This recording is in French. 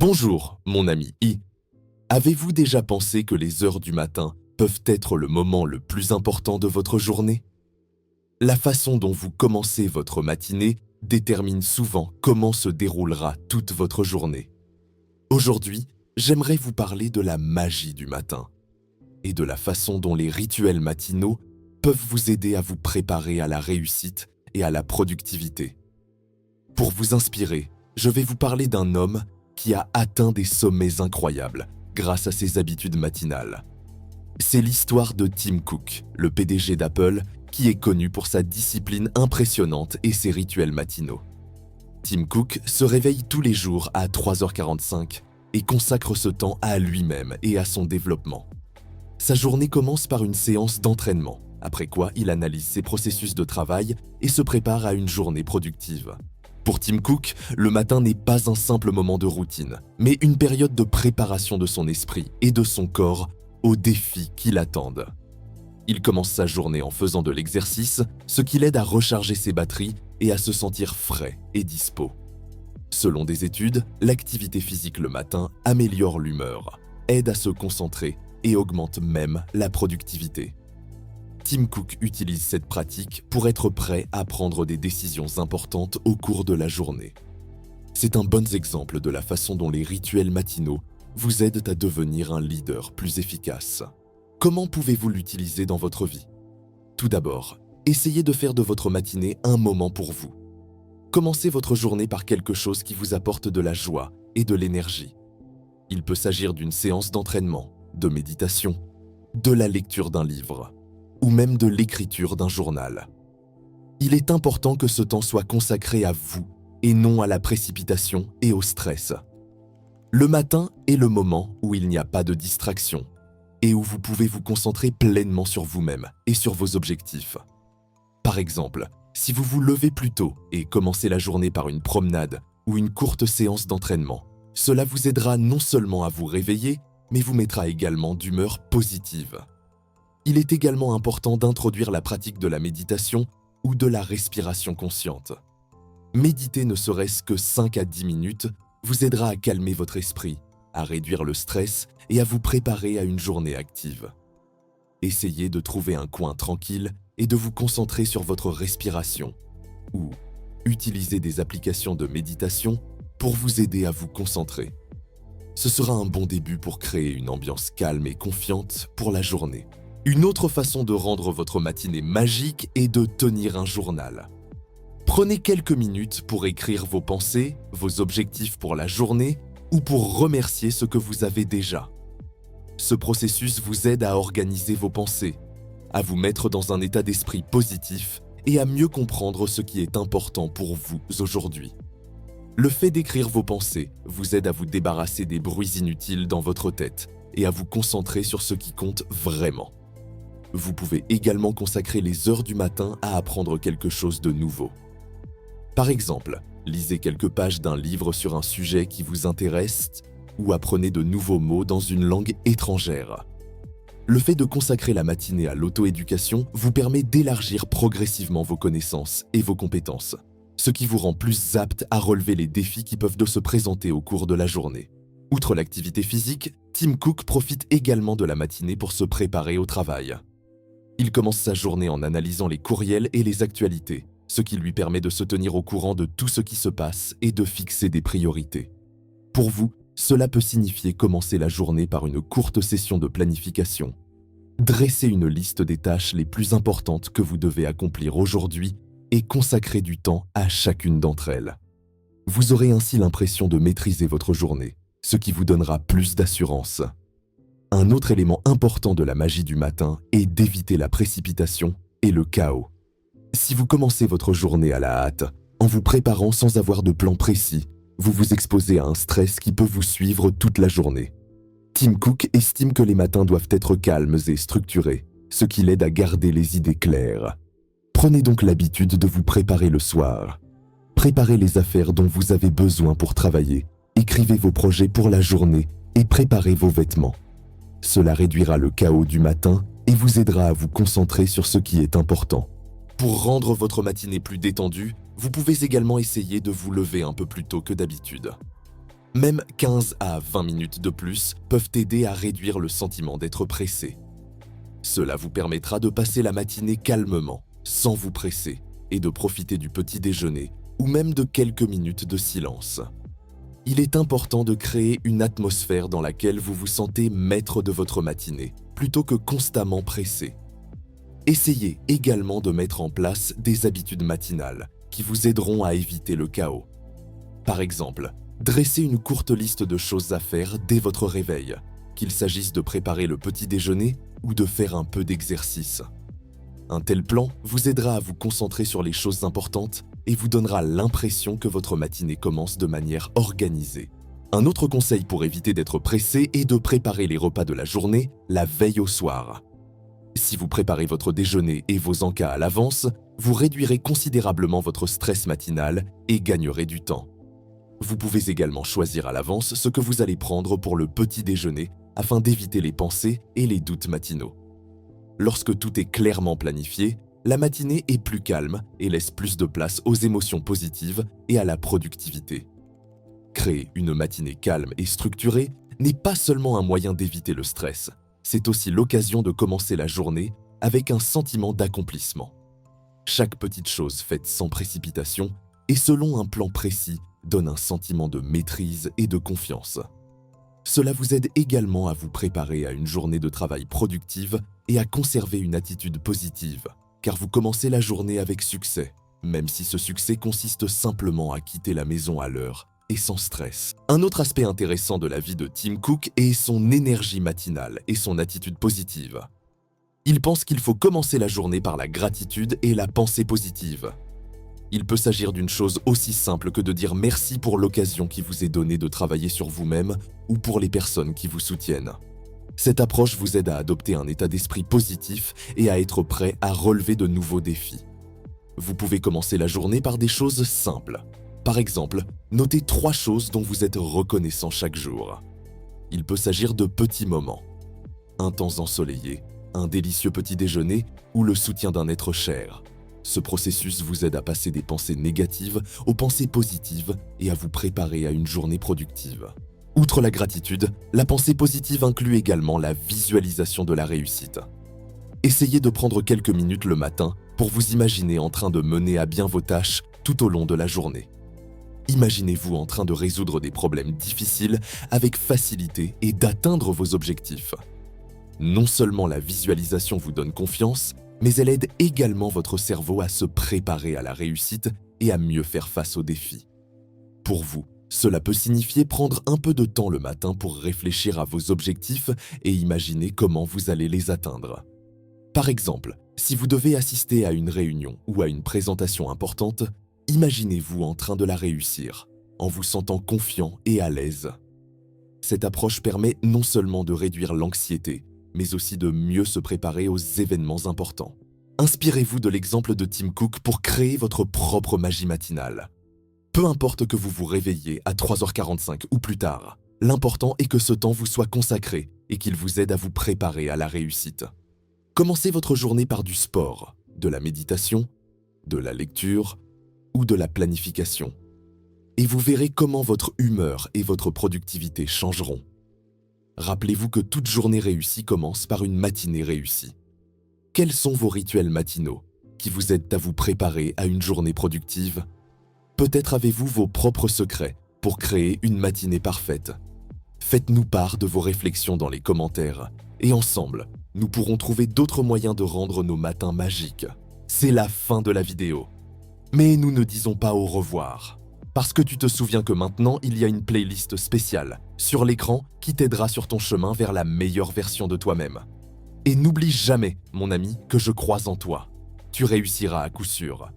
Bonjour, mon ami I. Avez-vous déjà pensé que les heures du matin peuvent être le moment le plus important de votre journée? La façon dont vous commencez votre matinée détermine souvent comment se déroulera toute votre journée. Aujourd'hui, j'aimerais vous parler de la magie du matin et de la façon dont les rituels matinaux peuvent vous aider à vous préparer à la réussite et à la productivité. Pour vous inspirer, je vais vous parler d'un homme qui a atteint des sommets incroyables grâce à ses habitudes matinales. C'est l'histoire de Tim Cook, le PDG d'Apple, qui est connu pour sa discipline impressionnante et ses rituels matinaux. Tim Cook se réveille tous les jours à 3h45 et consacre ce temps à lui-même et à son développement. Sa journée commence par une séance d'entraînement, après quoi il analyse ses processus de travail et se prépare à une journée productive. Pour Tim Cook, le matin n'est pas un simple moment de routine, mais une période de préparation de son esprit et de son corps aux défis qui l'attendent. Il commence sa journée en faisant de l'exercice, ce qui l'aide à recharger ses batteries et à se sentir frais et dispo. Selon des études, l'activité physique le matin améliore l'humeur, aide à se concentrer et augmente même la productivité. Tim Cook utilise cette pratique pour être prêt à prendre des décisions importantes au cours de la journée. C'est un bon exemple de la façon dont les rituels matinaux vous aident à devenir un leader plus efficace. Comment pouvez-vous l'utiliser dans votre vie? Tout d'abord, essayez de faire de votre matinée un moment pour vous. Commencez votre journée par quelque chose qui vous apporte de la joie et de l'énergie. Il peut s'agir d'une séance d'entraînement, de méditation, de la lecture d'un livre, ou même de l'écriture d'un journal. Il est important que ce temps soit consacré à vous et non à la précipitation et au stress. Le matin est le moment où il n'y a pas de distraction et où vous pouvez vous concentrer pleinement sur vous-même et sur vos objectifs. Par exemple, si vous vous levez plus tôt et commencez la journée par une promenade ou une courte séance d'entraînement, cela vous aidera non seulement à vous réveiller, mais vous mettra également d'humeur positive. Il est également important d'introduire la pratique de la méditation ou de la respiration consciente. Méditer ne serait-ce que 5 à 10 minutes vous aidera à calmer votre esprit, à réduire le stress et à vous préparer à une journée active. Essayez de trouver un coin tranquille et de vous concentrer sur votre respiration ou utilisez des applications de méditation pour vous aider à vous concentrer. Ce sera un bon début pour créer une ambiance calme et confiante pour la journée. Une autre façon de rendre votre matinée magique est de tenir un journal. Prenez quelques minutes pour écrire vos pensées, vos objectifs pour la journée ou pour remercier ce que vous avez déjà. Ce processus vous aide à organiser vos pensées, à vous mettre dans un état d'esprit positif et à mieux comprendre ce qui est important pour vous aujourd'hui. Le fait d'écrire vos pensées vous aide à vous débarrasser des bruits inutiles dans votre tête et à vous concentrer sur ce qui compte vraiment. Vous pouvez également consacrer les heures du matin à apprendre quelque chose de nouveau. Par exemple, lisez quelques pages d'un livre sur un sujet qui vous intéresse ou apprenez de nouveaux mots dans une langue étrangère. Le fait de consacrer la matinée à l'auto-éducation vous permet d'élargir progressivement vos connaissances et vos compétences, ce qui vous rend plus apte à relever les défis qui peuvent se présenter au cours de la journée. Outre l'activité physique, Tim Cook profite également de la matinée pour se préparer au travail. Il commence sa journée en analysant les courriels et les actualités, ce qui lui permet de se tenir au courant de tout ce qui se passe et de fixer des priorités. Pour vous, cela peut signifier commencer la journée par une courte session de planification. Dressez une liste des tâches les plus importantes que vous devez accomplir aujourd'hui et consacrez du temps à chacune d'entre elles. Vous aurez ainsi l'impression de maîtriser votre journée, ce qui vous donnera plus d'assurance. Un autre élément important de la magie du matin est d'éviter la précipitation et le chaos. Si vous commencez votre journée à la hâte, en vous préparant sans avoir de plan précis, vous vous exposez à un stress qui peut vous suivre toute la journée. Tim Cook estime que les matins doivent être calmes et structurés, ce qui l'aide à garder les idées claires. Prenez donc l'habitude de vous préparer le soir. Préparez les affaires dont vous avez besoin pour travailler, écrivez vos projets pour la journée et préparez vos vêtements. Cela réduira le chaos du matin et vous aidera à vous concentrer sur ce qui est important. Pour rendre votre matinée plus détendue, vous pouvez également essayer de vous lever un peu plus tôt que d'habitude. Même 15 à 20 minutes de plus peuvent aider à réduire le sentiment d'être pressé. Cela vous permettra de passer la matinée calmement, sans vous presser, et de profiter du petit déjeuner ou même de quelques minutes de silence. Il est important de créer une atmosphère dans laquelle vous vous sentez maître de votre matinée, plutôt que constamment pressé. Essayez également de mettre en place des habitudes matinales qui vous aideront à éviter le chaos. Par exemple, dressez une courte liste de choses à faire dès votre réveil, qu'il s'agisse de préparer le petit déjeuner ou de faire un peu d'exercice. Un tel plan vous aidera à vous concentrer sur les choses importantes et vous donnera l'impression que votre matinée commence de manière organisée. Un autre conseil pour éviter d'être pressé est de préparer les repas de la journée la veille au soir. Si vous préparez votre déjeuner et vos encas à l'avance, vous réduirez considérablement votre stress matinal et gagnerez du temps. Vous pouvez également choisir à l'avance ce que vous allez prendre pour le petit déjeuner afin d'éviter les pensées et les doutes matinaux. Lorsque tout est clairement planifié, la matinée est plus calme et laisse plus de place aux émotions positives et à la productivité. Créer une matinée calme et structurée n'est pas seulement un moyen d'éviter le stress, c'est aussi l'occasion de commencer la journée avec un sentiment d'accomplissement. Chaque petite chose faite sans précipitation et selon un plan précis donne un sentiment de maîtrise et de confiance. Cela vous aide également à vous préparer à une journée de travail productive et à conserver une attitude positive, car vous commencez la journée avec succès, même si ce succès consiste simplement à quitter la maison à l'heure et sans stress. Un autre aspect intéressant de la vie de Tim Cook est son énergie matinale et son attitude positive. Il pense qu'il faut commencer la journée par la gratitude et la pensée positive. Il peut s'agir d'une chose aussi simple que de dire merci pour l'occasion qui vous est donnée de travailler sur vous-même ou pour les personnes qui vous soutiennent. Cette approche vous aide à adopter un état d'esprit positif et à être prêt à relever de nouveaux défis. Vous pouvez commencer la journée par des choses simples. Par exemple, notez 3 choses dont vous êtes reconnaissant chaque jour. Il peut s'agir de petits moments. Un temps ensoleillé, un délicieux petit déjeuner ou le soutien d'un être cher. Ce processus vous aide à passer des pensées négatives aux pensées positives et à vous préparer à une journée productive. Outre la gratitude, la pensée positive inclut également la visualisation de la réussite. Essayez de prendre quelques minutes le matin pour vous imaginer en train de mener à bien vos tâches tout au long de la journée. Imaginez-vous en train de résoudre des problèmes difficiles avec facilité et d'atteindre vos objectifs. Non seulement la visualisation vous donne confiance, mais elle aide également votre cerveau à se préparer à la réussite et à mieux faire face aux défis. Pour vous, cela peut signifier prendre un peu de temps le matin pour réfléchir à vos objectifs et imaginer comment vous allez les atteindre. Par exemple, si vous devez assister à une réunion ou à une présentation importante, imaginez-vous en train de la réussir, en vous sentant confiant et à l'aise. Cette approche permet non seulement de réduire l'anxiété, mais aussi de mieux se préparer aux événements importants. Inspirez-vous de l'exemple de Tim Cook pour créer votre propre magie matinale. Peu importe que vous vous réveilliez à 3h45 ou plus tard, l'important est que ce temps vous soit consacré et qu'il vous aide à vous préparer à la réussite. Commencez votre journée par du sport, de la méditation, de la lecture ou de la planification. Et vous verrez comment votre humeur et votre productivité changeront. Rappelez-vous que toute journée réussie commence par une matinée réussie. Quels sont vos rituels matinaux qui vous aident à vous préparer à une journée productive ? Peut-être avez-vous vos propres secrets pour créer une matinée parfaite. Faites-nous part de vos réflexions dans les commentaires et ensemble, nous pourrons trouver d'autres moyens de rendre nos matins magiques. C'est la fin de la vidéo. Mais nous ne disons pas au revoir. Parce que tu te souviens que maintenant, il y a une playlist spéciale sur l'écran qui t'aidera sur ton chemin vers la meilleure version de toi-même. Et n'oublie jamais, mon ami, que je crois en toi. Tu réussiras à coup sûr.